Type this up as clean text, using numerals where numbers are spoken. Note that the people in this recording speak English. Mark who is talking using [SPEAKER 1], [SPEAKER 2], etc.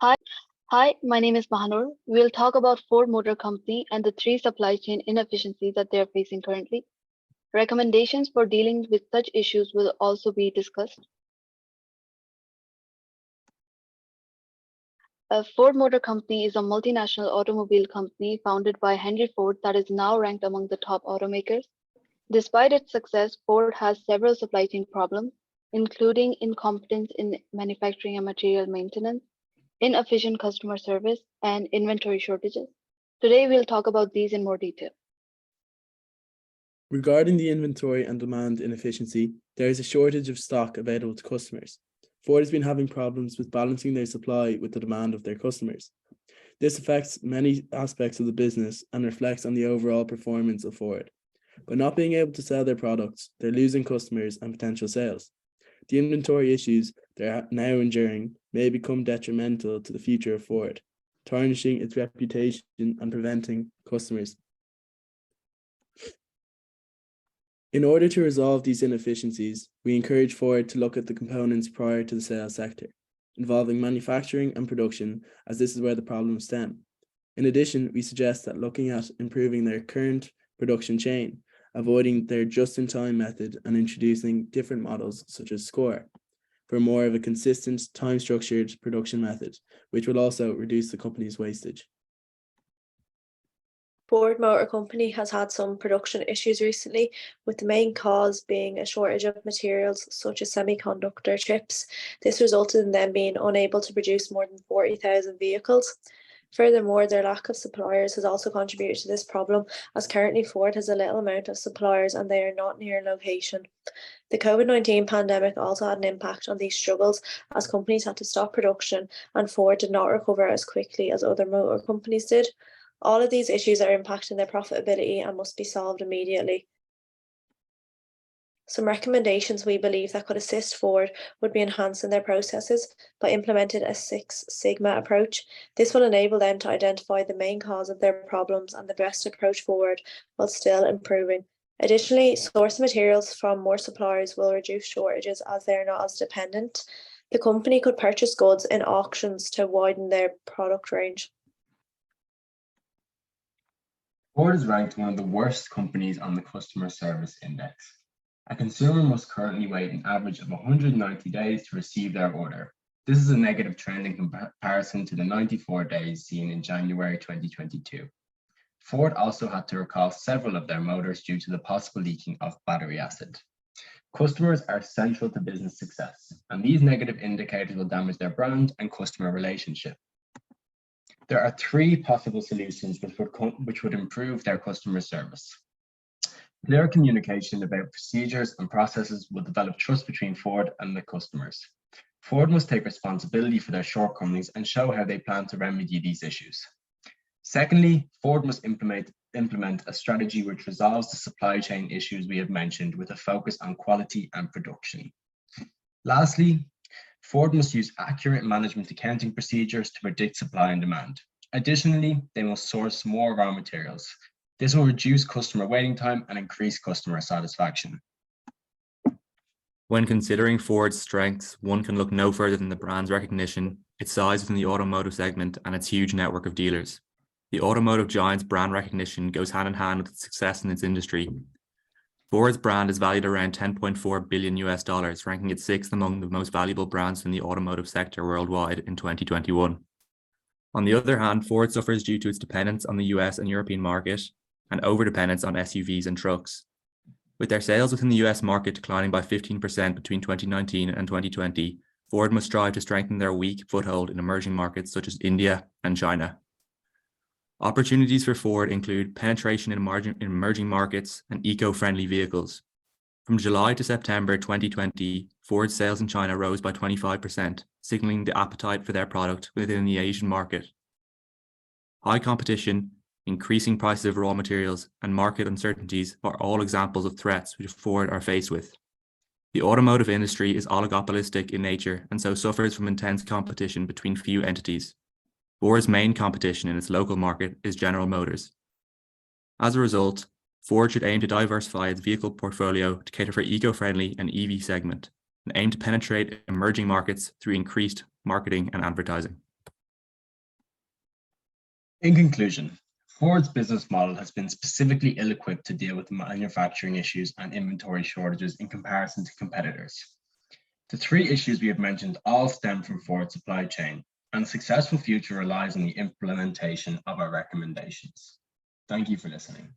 [SPEAKER 1] Hi, my name is Mahanur. We'll talk about Ford Motor Company and the three supply chain inefficiencies that they are facing currently. Recommendations for dealing with such issues will also be discussed. Ford Motor Company is a multinational automobile company founded by Henry Ford that is now ranked among the top automakers. Despite its success, Ford has several supply chain problems, including incompetence in manufacturing and material maintenance, inefficient customer service, and inventory shortages. Today, we'll talk about these in more detail.
[SPEAKER 2] Regarding the inventory and demand inefficiency, there is a shortage of stock available to customers. Ford has been having problems with balancing their supply with the demand of their customers. This affects many aspects of the business and reflects on the overall performance of Ford. By not being able to sell their products, they're losing customers and potential sales. The inventory issues they're now enduring may become detrimental to the future of Ford, tarnishing its reputation and preventing customers. In order to resolve these inefficiencies, we encourage Ford to look at the components prior to the sales sector, involving manufacturing and production, as this is where the problems stem. In addition, we suggest that looking at improving their current production chain, avoiding their just-in-time method and introducing different models such as SCORE for more of a consistent, time-structured production method, which will also reduce the company's wastage.
[SPEAKER 3] Ford Motor Company has had some production issues recently, with the main cause being a shortage of materials such as semiconductor chips. This resulted in them being unable to produce more than 40,000 vehicles. Furthermore, their lack of suppliers has also contributed to this problem, as currently Ford has a little amount of suppliers and they are not near location. The COVID-19 pandemic also had an impact on these struggles, as companies had to stop production and Ford did not recover as quickly as other motor companies did. All of these issues are impacting their profitability and must be solved immediately. Some recommendations we believe that could assist Ford would be enhancing their processes by implementing a Six Sigma approach. This will enable them to identify the main cause of their problems and the best approach forward while still improving. Additionally, sourcing materials from more suppliers will reduce shortages as they are not as dependent. The company could purchase goods in auctions to widen their product range.
[SPEAKER 4] Ford is ranked one of the worst companies on the Customer Service Index. A consumer must currently wait an average of 190 days to receive their order. This is a negative trend in comparison to the 94 days seen in January 2022. Ford also had to recall several of their motors due to the possible leaking of battery acid. Customers are central to business success, and these negative indicators will damage their brand and customer relationship. There are three possible solutions which would improve their customer service. Clear communication about procedures and processes will develop trust between Ford and the customers. Ford must take responsibility for their shortcomings and show how they plan to remedy these issues. Secondly, Ford must implement a strategy which resolves the supply chain issues we have mentioned with a focus on quality and production. Lastly, Ford must use accurate management accounting procedures to predict supply and demand. Additionally, they must source more raw materials. This will reduce customer waiting time and increase customer satisfaction.
[SPEAKER 5] When considering Ford's strengths, one can look no further than the brand's recognition, its size within the automotive segment, and its huge network of dealers. The automotive giant's brand recognition goes hand in hand with its success in its industry. Ford's brand is valued around $10.4 billion, ranking it sixth among the most valuable brands in the automotive sector worldwide in 2021. On the other hand, Ford suffers due to its dependence on the US and European market and overdependence on SUVs and trucks. With their sales within the US market declining by 15% between 2019 and 2020, Ford must strive to strengthen their weak foothold in emerging markets such as India and China. Opportunities for Ford include penetration in emerging markets and eco-friendly vehicles. From July to September 2020, Ford's sales in China rose by 25%, signaling the appetite for their product within the Asian market. High competition, increasing prices of raw materials, and market uncertainties are all examples of threats which Ford are faced with. The automotive industry is oligopolistic in nature and so suffers from intense competition between few entities. Ford's main competition in its local market is General Motors. As a result, Ford should aim to diversify its vehicle portfolio to cater for eco-friendly and EV segment, and aim to penetrate emerging markets through increased marketing and advertising.
[SPEAKER 4] In conclusion, Ford's business model has been specifically ill-equipped to deal with manufacturing issues and inventory shortages in comparison to competitors. The three issues we have mentioned all stem from Ford's supply chain, and a successful future relies on the implementation of our recommendations. Thank you for listening.